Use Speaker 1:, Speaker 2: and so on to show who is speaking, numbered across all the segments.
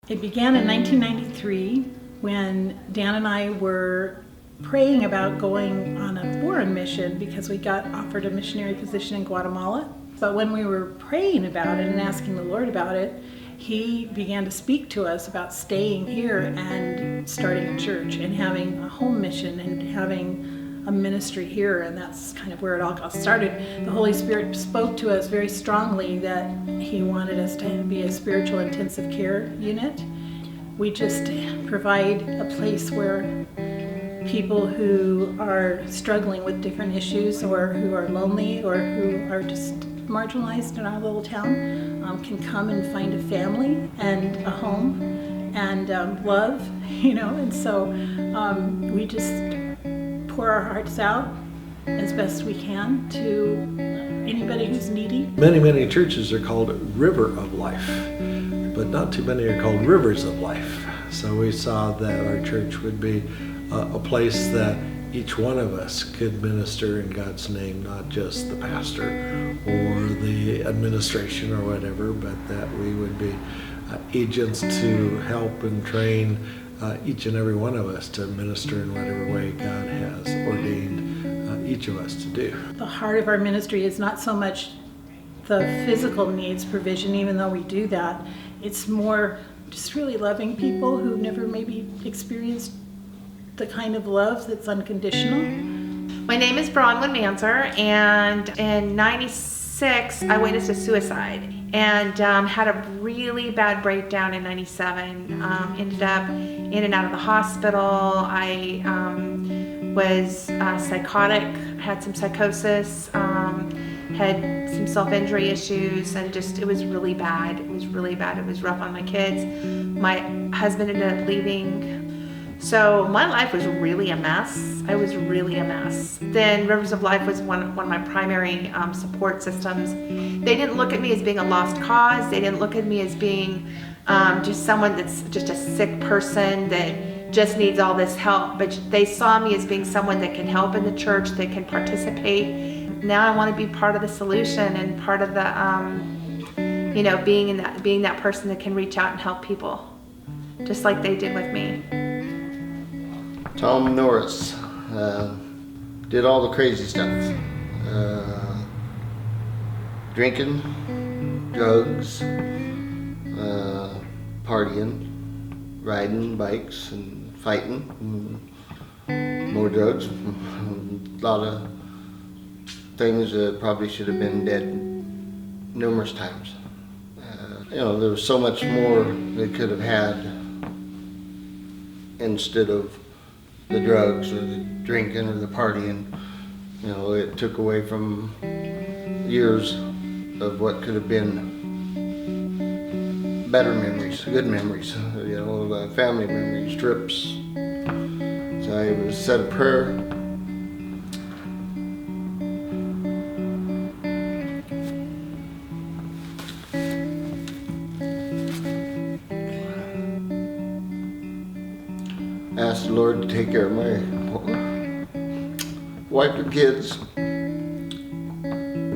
Speaker 1: It began in 1993 when Dan and I were praying about going on a foreign mission because we got offered a missionary position in Guatemala. But when we were praying about it and asking the Lord about it, He began to speak to us about staying here and starting a church and having a home mission and having a ministry here, and that's kind of where it all got started. The Holy Spirit spoke to us very strongly that He wanted us to be a spiritual intensive care unit. We just provide a place where people who are struggling with different issues or who are lonely or who are just marginalized in our little town can come and find a family and a home and love, and so we just pour our hearts out as best we can to anybody who's needy.
Speaker 2: Many churches are called River of Life, but not too many are called Rivers of Life. So we saw that our church would be a place that each one of us could minister in God's name, not just the pastor or the administration or whatever, but that we would be agents to help and train each and every one of us to minister in whatever way God has ordained each of us to do.
Speaker 1: The heart of our ministry is not so much the physical needs provision, even though we do that. It's more just really loving people who've never maybe experienced the kind of love that's unconditional.
Speaker 3: My name is Bronwyn Manzer, and in '96 I witnessed a suicide and had a really bad breakdown in '97. Ended up in and out of the hospital. I was psychotic, had some psychosis, had some self-injury issues, and just, it was really bad. It was really bad. It was rough on my kids. My husband ended up leaving. So my life was really a mess. I was really a mess. Then Rivers of Life was one of my primary support systems. They didn't look at me as being a lost cause. They didn't look at me as being just someone that's just a sick person that just needs all this help. But they saw me as being someone that can help in the church, that can participate. Now I want to be part of the solution and part of the, being that person that can reach out and help people, just like they did with me.
Speaker 4: Tom Norris did all the crazy stuff. Drinking, drugs, partying, riding bikes and fighting, and more drugs, a lot of things that probably should have been dead numerous times. There was so much more they could have had instead of the drugs or the drinking or the partying. It took away from years of what could have been better memories, good memories, family memories, trips. So I said a prayer. Asked the Lord to take care of my wife and kids.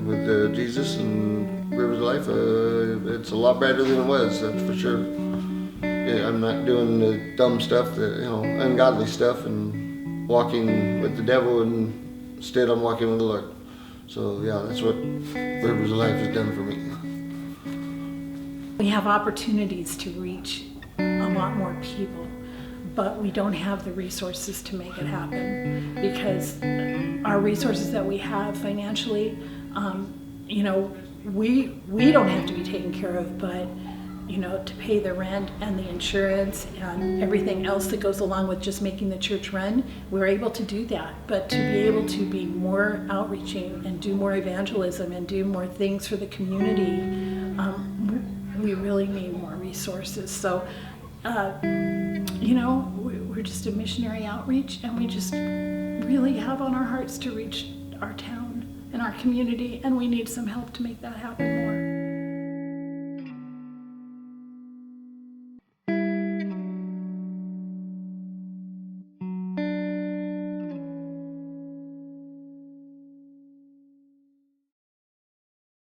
Speaker 4: With Jesus and Rivers of Life, it's a lot better than it was, that's for sure. Yeah, I'm not doing the dumb stuff, ungodly stuff, and walking with the devil, and instead I'm walking with the Lord. So yeah, that's what Rivers of Life has done for me.
Speaker 1: We have opportunities to reach a lot more people, but we don't have the resources to make it happen because our resources that we have financially, we don't have to be taken care of, but to pay the rent and the insurance and everything else that goes along with just making the church run, we're able to do that. But to be able to be more outreaching and do more evangelism and do more things for the community, we really need more resources. So we're just a missionary outreach, and we just really have on our hearts to reach our town and our community, and we need some help to make that happen.